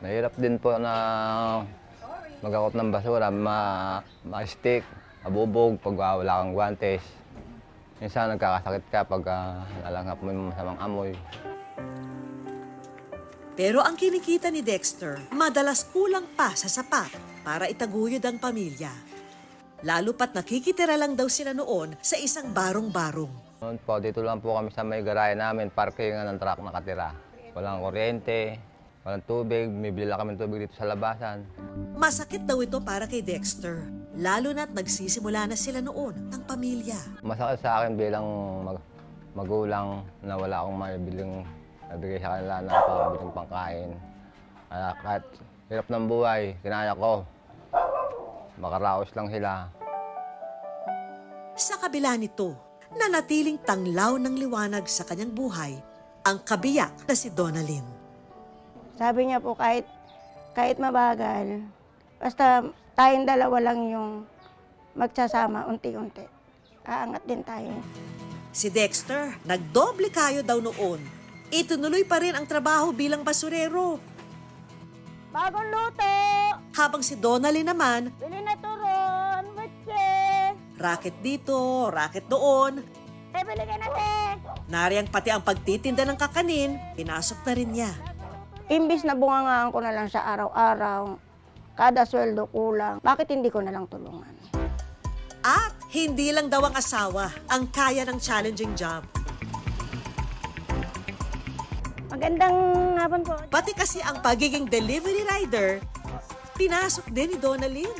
Nahirap din po na mag-akot ng basura, ma-stick, mabubog pag wala kang guwantes. Minsan nagkakasakit ka pag nalanghap mo yung masamang amoy. Pero ang kinikita ni Dexter, madalas kulang pa sa sapat para itaguyod ang pamilya. Lalo pat nakikitira lang daw sila noon sa isang barong-barong. Noon po, dito lang po kami sa may garahe namin, parkingan ng truck nakatira. Walang kuryente, walang tubig, bibili lang kami tubig dito sa labasan. Masakit daw ito para kay Dexter, lalo na't nagsisimula na sila noon ng pamilya. Masakit sa akin bilang magulang na wala akong nabigay sa kanila na pangbiling pangkain. Kahit hirap ng buhay, kinaya ko. Makaraos lang sila. Sa kabila nito, nanatiling tanglaw ng liwanag sa kanyang buhay ang kabiyak na si Donalyn. Sabi niya po kahit mabagal, basta tayong dalawa lang yung magsasama unti-unti. Aangat din tayo. Si Dexter, nagdoble kayo daw noon. Itunuloy pa rin ang trabaho bilang basurero. Bagong luto! Habang si Donalyn naman, Bili na turon! Butche! racket dito, racket doon. Bili ka na, te! Nariyang pati ang pagtitinda ng kakanin, pinasok na rin niya. Imbis na bungangaan ko na lang sa araw-araw, kada sweldo kulang, bakit hindi ko na lang tulungan? At hindi lang daw ang asawa ang kaya ng challenging job. Magandang hapon po. Pati kasi ang pagiging delivery rider, pinasok din ni Donalyn.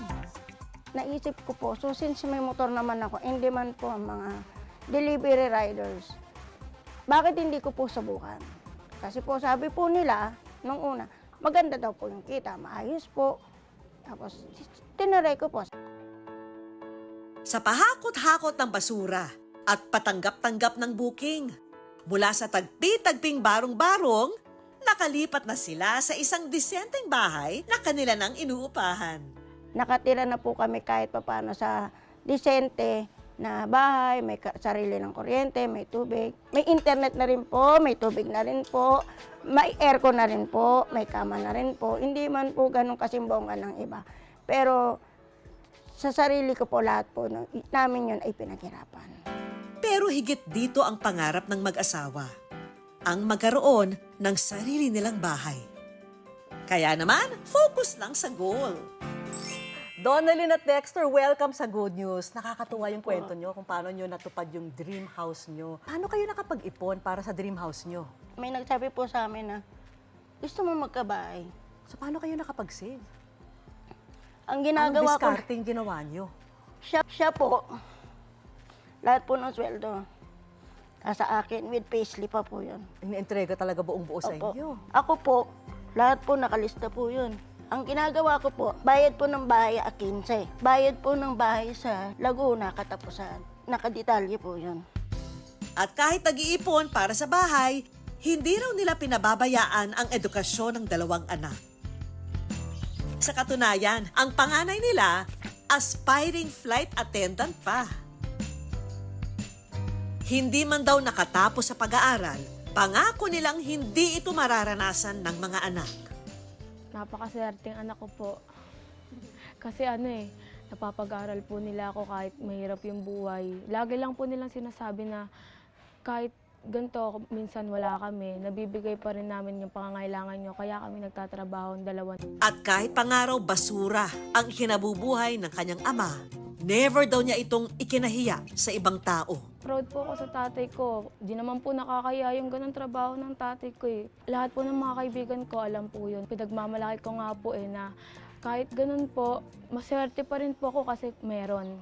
Naisip ko po, so since may motor naman ako, in demand po ang mga delivery riders. Bakit hindi ko po subukan? Kasi po sabi po nila, nung una, maganda daw po yung kita, maayos po. Tapos tinaray ko po. Sa pahakot-hakot ng basura at patanggap-tanggap ng booking. Mula sa tagpi-tagping barong-barong, nakalipat na sila sa isang disenteng bahay na kanila nang inuupahan. Nakatira na po kami kahit papaano sa disente na bahay, may sarili ng kuryente, may tubig. May internet na rin po, may tubig na rin po, may aircon na rin po, may kama na rin po. Hindi man po ganun kasimbongan ng iba. Pero sa sarili ko po lahat po namin yun ay pinaghirapan. Pero higit dito ang pangarap ng mag-asawa, ang magkaroon ng sarili nilang bahay. Kaya naman, focus lang sa goal. Donalyn at Dexter, welcome sa Good News. Nakakatuwa yung kwento nyo kung paano nyo natupad yung dream house nyo. Paano kayo nakapag-ipon para sa dream house nyo? May nagsabi po sa amin na gusto mo magkabahay. So paano kayo nakapag-save? Ang Anong ginagawa ko, discarding ginawa nyo? siya po, lahat po ng sweldo. Sa akin, with payslip pa po yun. Inientrega talaga buong buo sa Opo. inyo. Ako po, lahat po nakalista po yun. Ang ginagawa ko po, bayad po ng bahay 15. Bayad po ng bahay sa Laguna, katapusan. Nakadetalye po yun. At kahit nag-iipon para sa bahay, hindi raw nila pinababayaan ang edukasyon ng dalawang anak. Sa katunayan, ang panganay nila, aspiring flight attendant pa. Hindi man daw nakatapos sa pag-aaral, pangako nilang hindi ito mararanasan ng mga anak. Napakaswerteng anak ko po. Kasi napapag-aral po nila ako kahit mahirap yung buhay. Lagi lang po nilang sinasabi na kahit ganito, minsan wala kami, nabibigay pa rin namin yung pangangailangan nyo, kaya kami nagtatrabaho ang dalawa. At kahit pangaraw basura ang kinabubuhay ng kanyang ama, never daw niya itong ikinahiya sa ibang tao. Proud po ako sa tatay ko. Di naman po nakakaya yung ganang trabaho ng tatay ko eh. Lahat po ng mga kaibigan ko, alam po yun. Pinagmamalaki ko nga po na kahit ganun po, maswerte pa rin po ako kasi meron.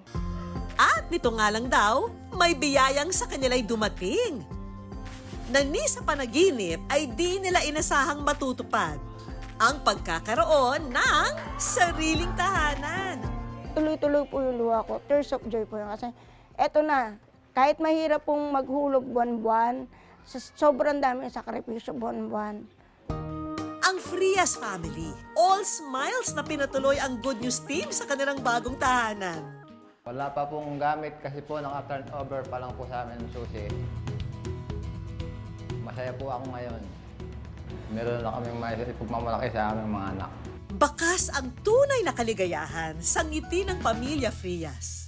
At nito nga lang daw, may biyayang sa kanila'y dumating. Na ni sa panaginip ay di nila inasahang matutupad ang pagkakaroon ng sariling tahanan. Tuloy-tuloy po yung luha ko. Tears of joy po yun. Kasi eto na, kahit mahirap pong maghulog buwan-buwan, sobrang dami ng sakripisyo buwan-buwan. Ang Frias family, all smiles na pinatuloy ang Good News team sa kanilang bagong tahanan. Wala pa pong gamit kasi po naka-turnover pa lang po sa amin ng susi. Masaya po ako ngayon. meron na kaming may ipagmamalaki sa aming mga anak. Bakas ang tunay na kaligayahan sa ngiti ng pamilya Frias.